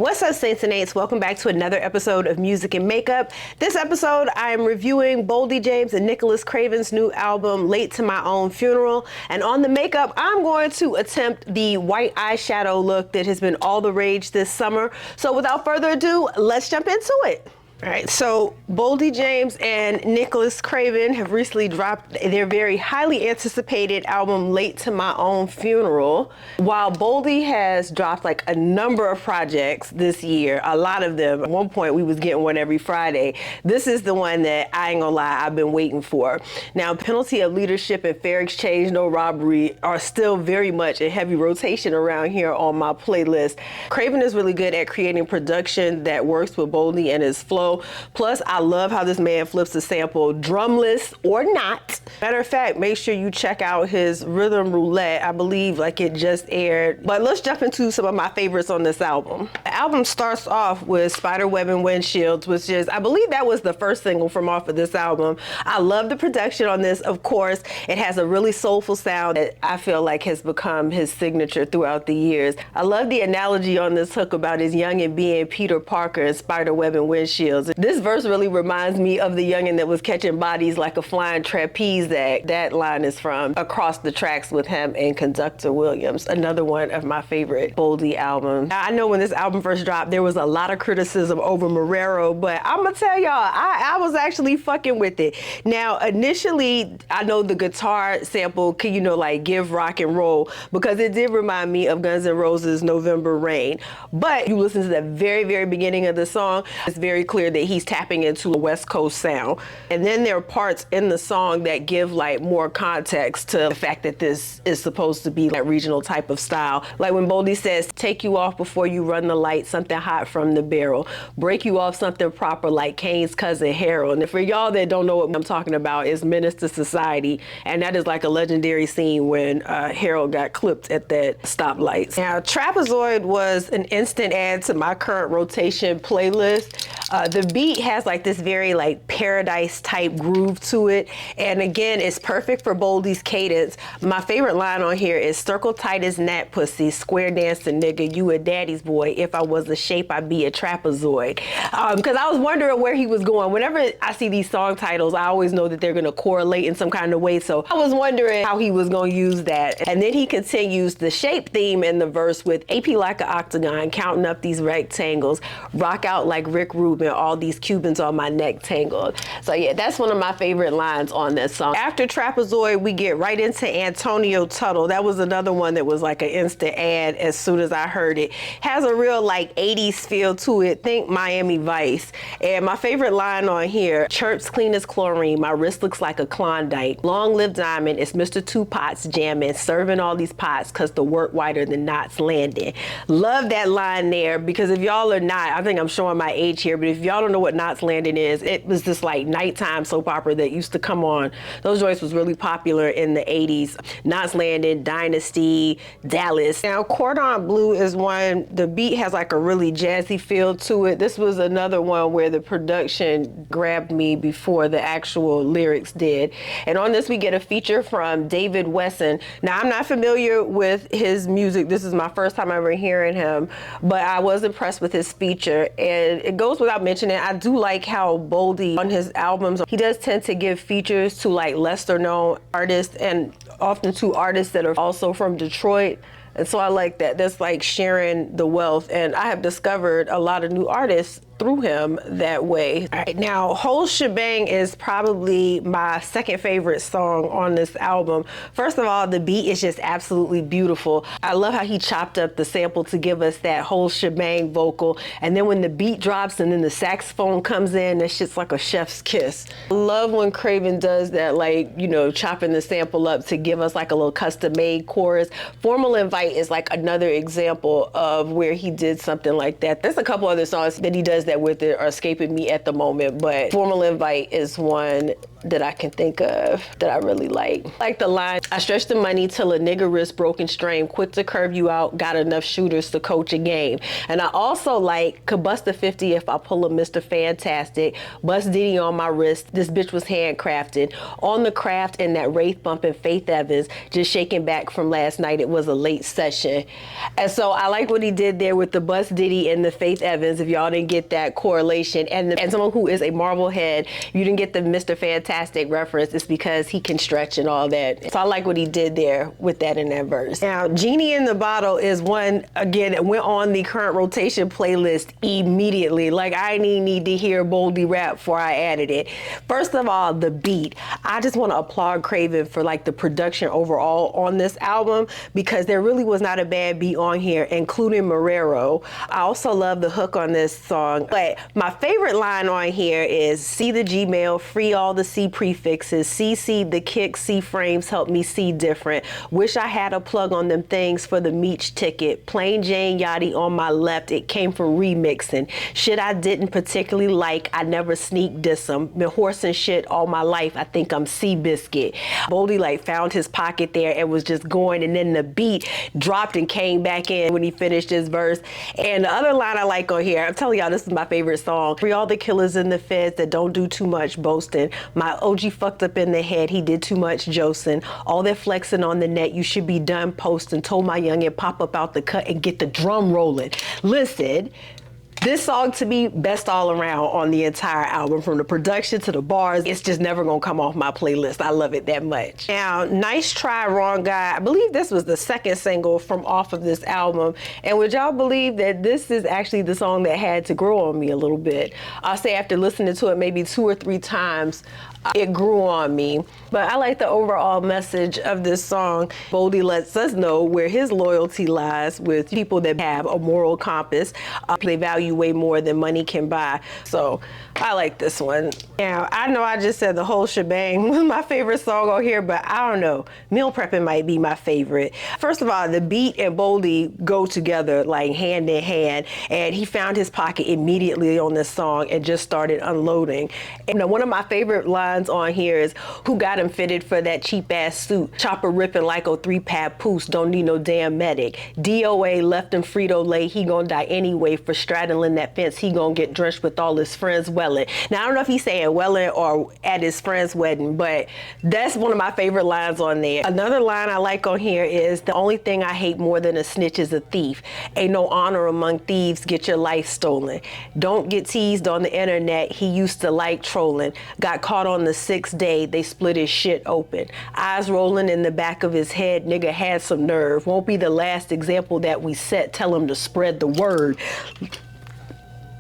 What's up, Saints and Aints? Welcome back to another episode of Music and Makeup. This episode, I am reviewing Boldy James and Nicholas Craven's new album, Late to My Own Funeral. And on the makeup, I'm going to attempt the white eyeshadow look that has been all the rage this summer. So without further ado, let's jump into it. All right, so Boldy James and Nicholas Craven have recently dropped their very highly anticipated album, Late to My Own Funeral. While Boldy has dropped like a number of projects this year, a lot of them, at one point we was getting one every Friday. This is the one that, I ain't gonna lie, I've been waiting for. Now, Penalty of Leadership and Fair Exchange, No Robbery are still very much in heavy rotation around here on my playlist. Craven is really good at creating production that works with Boldy and his flow. Plus, I love how this man flips a sample, drumless or not. Matter of fact, make sure you check out his Rhythm Roulette. I believe like it just aired. But let's jump into some of my favorites on this album. The album starts off with Spiderweb and Windshields, which is, I believe that was the first single from off of this album. I love the production on this, of course. It has a really soulful sound that I feel like has become his signature throughout the years. I love the analogy on this hook about his youngin' being Peter Parker and Spiderweb and Windshields. This verse really reminds me of the youngin' that was catching bodies like a flying trapeze act. That line is from Across the Tracks with him and Conductor Williams, another one of my favorite Boldy albums. I know when this album first dropped, there was a lot of criticism over Marerro, but I'm gonna tell y'all, I was actually fucking with it. Now, initially, I know the guitar sample can, you know, like give rock and roll, because it did remind me of Guns N' Roses' November Rain. But you listen to the very, very beginning of the song, it's very clear that he's tapping into a West Coast sound. And then there are parts in the song that give like more context to the fact that this is supposed to be that regional type of style. Like when Boldy says, take you off before you run the light, something hot from the barrel. Break you off something proper like Kane's cousin Harold. And for y'all that don't know what I'm talking about, is Menace to Society. And that is like a legendary scene when Harold got clipped at that stoplight. Now, Trapzoid was an instant add to my current rotation playlist. The beat has like this very like paradise type groove to it. And again, it's perfect for Boldy's cadence. My favorite line on here is circle tight as gnat pussy, square dancing nigga, you a daddy's boy. If I was a shape, I'd be a trapezoid. Because I was wondering where he was going. Whenever I see these song titles, I always know that they're gonna correlate in some kind of way. So I was wondering how he was gonna use that. And then he continues the shape theme in the verse with AP like an octagon, counting up these rectangles, rock out like Rick Rubin, all these Cubans on my neck tangled. So yeah, that's one of my favorite lines on this song. After Trapzoid, we get right into Antonio Tuttle. That was another one that was like an instant ad as soon as I heard it. Has a real like 80s feel to it. Think Miami Vice. And my favorite line on here, chirps clean as chlorine, my wrist looks like a Klondike. Long live Diamond, it's Mr. Two Pots jamming, serving all these pots cause the work whiter than knots landing. Love that line there, because if y'all are not, I think I'm showing my age here, but if y'all don't know what Knots Landing is, it was this like nighttime soap opera that used to come on. Those joints was really popular in the 80s. Knots Landing, Dynasty, Dallas. Now, Cordon Bleu is one, the beat has like a really jazzy feel to it. This was another one where the production grabbed me before the actual lyrics did. And on this, we get a feature from David Wesson. Now, I'm not familiar with his music. This is my first time ever hearing him, but I was impressed with his feature. And it goes without mentioning, I do like how Boldy on his albums, he does tend to give features to like lesser known artists, and often to artists that are also from Detroit. And so I like that. That's like sharing the wealth. And I have discovered a lot of new artists through him that way. All right, now, Whole Shabang is probably my second favorite song on this album. First of all, the beat is just absolutely beautiful. I love how he chopped up the sample to give us that whole shebang vocal. And then when the beat drops and then the saxophone comes in, that shit's like a chef's kiss. I love when Craven does that, like, you know, chopping the sample up to give us like a little custom made chorus. Formal Invite is like another example of where he did something like that. There's a couple other songs that he does that with it are escaping me at the moment, but Formal Invite is one that I can think of that I really like. Like the line, I stretch the money till a nigga wrist broken strain, quick to curve you out, got enough shooters to coach a game. And I also like, could bust a 50 if I pull a Mr. Fantastic, bust Diddy on my wrist, this bitch was handcrafted. On the craft in that Wraith bumping Faith Evans, just shaking back from last night, it was a late session. And so I like what he did there with the bust Diddy and the Faith Evans, if y'all didn't get that correlation. And someone who is a Marvel head, you didn't get the Mr. Fantastic reference, it's because he can stretch and all that. So I like what he did there with that in that verse. Now, Genie in the Bottle is one, again, that went on the current rotation playlist immediately. Like, I didn't need to hear Boldy rap before I added it. First of all, the beat. I just want to applaud Craven for like the production overall on this album, because there really was not a bad beat on here, including Marerro. I also love the hook on this song, but my favorite line on here is, see the Gmail, free all the C prefixes, CC the kick, C frames help me see different. Wish I had a plug on them things for the Meech ticket. Plain Jane Yachty on my left, it came from remixing. Shit I didn't particularly like, I never sneak diss them. Been horsing shit all my life, I think I'm Seabiscuit. Boldy like found his pocket there and was just going, and then the beat dropped and came back in when he finished his verse. And the other line I like on here, I'm telling y'all, this is my favorite song. Free all the killers in the feds that don't do too much boasting. My OG fucked up in the head, he did too much josing. All that flexing on the net, you should be done posting. Told my youngin' pop up out the cut and get the drum rolling. Listen, this song to me, best all around on the entire album, from the production to the bars. It's just never gonna come off my playlist. I love it that much. Now, Nice Try, Wrong Guy. I believe this was the second single from off of this album. And would y'all believe that this is actually the song that had to grow on me a little bit? I'll say after listening to it maybe 2 or 3 times, it grew on me. But I like the overall message of this song. Boldy lets us know where his loyalty lies with people that have a moral compass. They value way more than money can buy. So I like this one. Now, I know I just said the whole shebang was my favorite song on here, but I don't know. Meal prepping might be my favorite. First of all, the beat and Boldy go together like hand in hand, and he found his pocket immediately on this song and just started unloading. And one of my favorite lines on here is, who got him fitted for that cheap ass suit? Chopper ripping like a 3-pad poos, don't need no damn medic. DOA left him Frito-Lay, he gonna die anyway for straddling that fence, he gonna get drenched with all his friends welling. Now I don't know if he's saying welling or at his friend's wedding, but that's one of my favorite lines on there. Another line I like on here is, the only thing I hate more than a snitch is a thief. Ain't no honor among thieves, get your life stolen. Don't get teased on the internet, he used to like trolling. Got caught on the 6th day, they split his shit open. Eyes rolling in the back of his head, nigga had some nerve. Won't be the last example that we set, tell him to spread the word.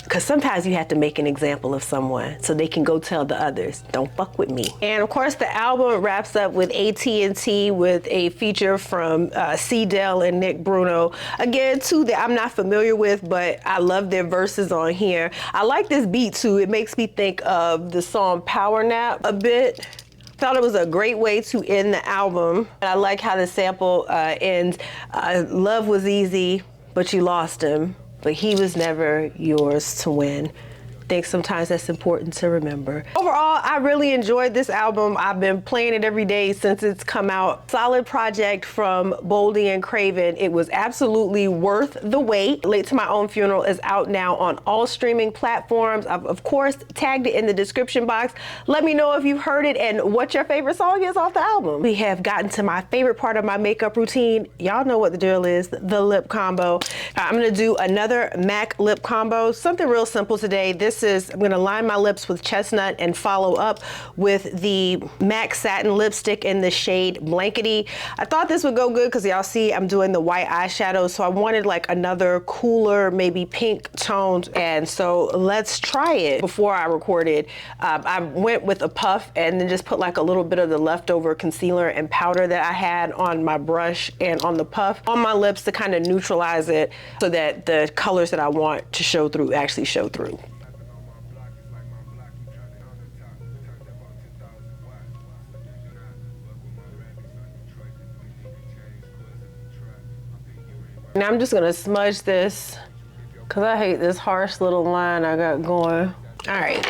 Because sometimes you have to make an example of someone so they can go tell the others, don't fuck with me. And of course, the album wraps up with At&T with a feature from C-Del and Nick Bruno. Again, two that I'm not familiar with, but I love their verses on here. I like this beat too. It makes me think of the song Power Nap a bit. Thought it was a great way to end the album. And I like how the sample ends. Love was easy, but you lost him. But he was never yours to win. I think sometimes that's important to remember. Overall, I really enjoyed this album. I've been playing it every day since it's come out. Solid project from Boldy and Craven. It was absolutely worth the wait. Late to My Own Funeral is out now on all streaming platforms. I've, of course, tagged it in the description box. Let me know if you've heard it and what your favorite song is off the album. We have gotten to my favorite part of my makeup routine. Y'all know what the deal is, the lip combo. I'm gonna do another MAC lip combo, something real simple today. I'm gonna line my lips with Chestnut and follow up with the MAC Satin Lipstick in the shade Blankety. I thought this would go good because y'all see I'm doing the white eyeshadow, so I wanted like another cooler, maybe pink toned, and so let's try it. Before I recorded, I went with a puff and then just put like a little bit of the leftover concealer and powder that I had on my brush and on the puff on my lips to kind of neutralize it so that the colors that I want to show through actually show through. Now I'm just gonna smudge this because I hate this harsh little line I got going. All right,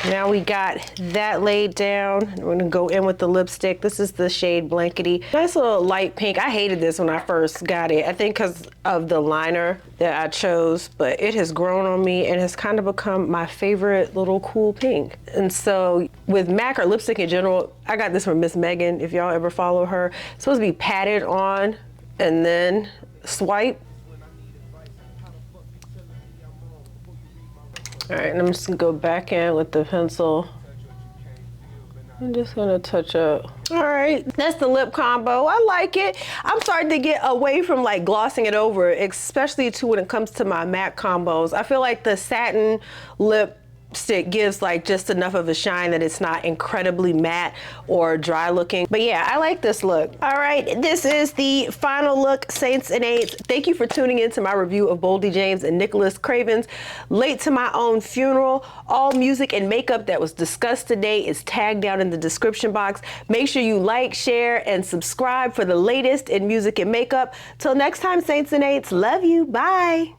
Now we got that laid down. We're gonna go in with the lipstick. This is the shade Blankety. Nice little light pink. I hated this when I first got it. I think because of the liner that I chose, but it has grown on me and has kind of become my favorite little cool pink. And so with MAC or lipstick in general, I got this from Miss Megan, if y'all ever follow her. It's supposed to be patted on and then swipe. All right, and I'm just gonna go back in with the pencil. I'm just gonna touch up. All right, that's the lip combo. I like it. I'm starting to get away from like glossing it over, especially too when it comes to my MAC combos. I feel like the satin lipstick gives like just enough of a shine that it's not incredibly matte or dry looking. But yeah, I like this look. All right, this is the final look, Saints and Aints. Thank you for tuning in to my review of Boldy James and Nicholas Craven's Late to My Own Funeral. All music and makeup that was discussed today is tagged down in the description box. Make sure you like, share, and subscribe for the latest in music and makeup. Till next time, Saints and Aints, love you, bye.